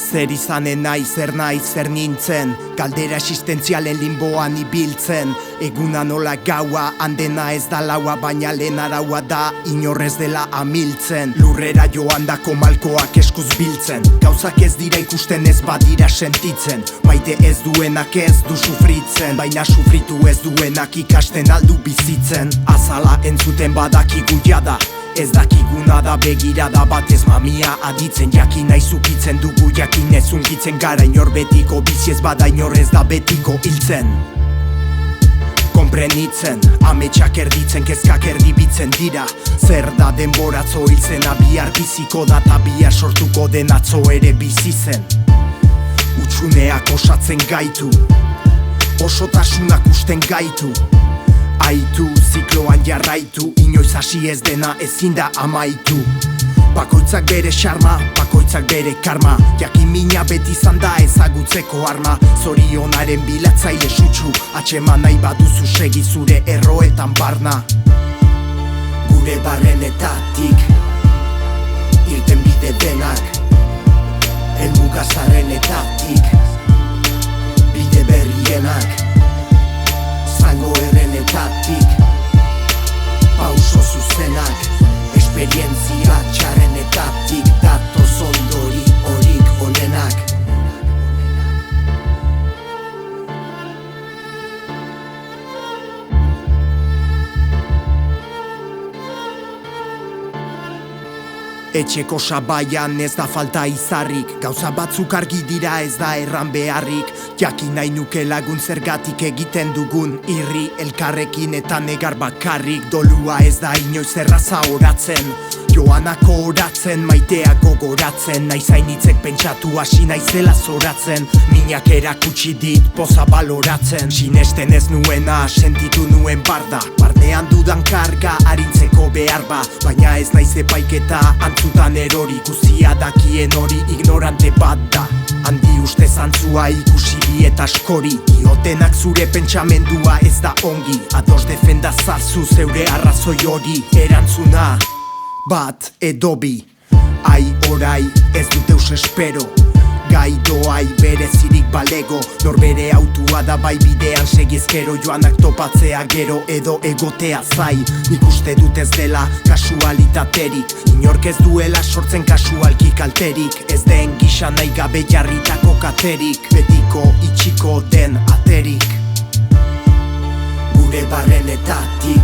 Zer izanen nahi, zer nahi, zer nintzen, galdera existentzialen limboan ibiltzen. Eguna nola gaua, handena ez da laua, baina lehen araua da inorrez dela amiltzen. Lurrera joan dako malkoak eskuz biltzen, gauzak ez dira ikusten ez badira sentitzen. Maite ez duenak ez du sufritzen, baina sufritu ez duenak ikasten aldu bizitzen. Azala entzuten badakigu jada, ez dakiguna da begirada batez mamia aditzen. Jakin nahi zukitzen dugu, jakin ez unkitzen gara inor betiko, bizi ez bada inor ez da betiko hiltzen. Konprenitzen, ametsak erditzen, kezkak erdibitzen dira. Zer da denboratzo hiltzena, bihar biziko da ta bihar sortuko den atzo ere bizi zen. Utsuneak osatzen gaitu, osotasunak usten gaitu. Aitu, zikloan jarraitu, inoiz hasi ez dena ezin da amaitu. Bakoitzak bere xarma, bakoitzak bere karma, jakin mina beti izan da ezagutzeko arma. Zorionaren bilatzaile sutsu, atxeman nahi baduzu segi zure erroetan barna. Gure barrenetatik, irten bide denak, helmugazarrenetatik, bide berrienak, zango errenetatik, pauso zuzenak, esperientzia txarrenetatik, datoz ondori horik onenak. Etxeko sabaian ez da falta izarrik, gauza batzuk argi dira ez da erran beharrik. Jakin nahi nuke lagun zergatik egiten dugun irri elkarrekin eta negar bakarrik. Dolua ez da inoiz erraza oratzen, joanako oratzen, maitea gogoratzen. Naiz hainitzek pentsatu hasi naizela zoratzen, minak erakutsi dit poza baloratzen. Sinesten ez nuena, sentitu nuen barda, barnean dudan karga arintzeko behar ba. Baina ez naiz epaiketa antzutan erori, guzia dakien hori ignorante bat da. Handi uste zantzua ikusi bi eta askori, diotenak zure pentsamendua ez da ongi. Ados defendazazu zeure arrazoi hori, erantzuna bat edo bi. Ai orai ez dut eus espero, gai doai berezirik balego. Norbere autua da bai bidean segizkero, joanak topatzea gero edo egotea zai. Nik uste dut ez dela kasualitaterik, inork ez duela sortzen kasualki kalterik. Ez den gisa nahi gabe jarritako katerik, betiko itxiko den aterik. Gure barrenetatik,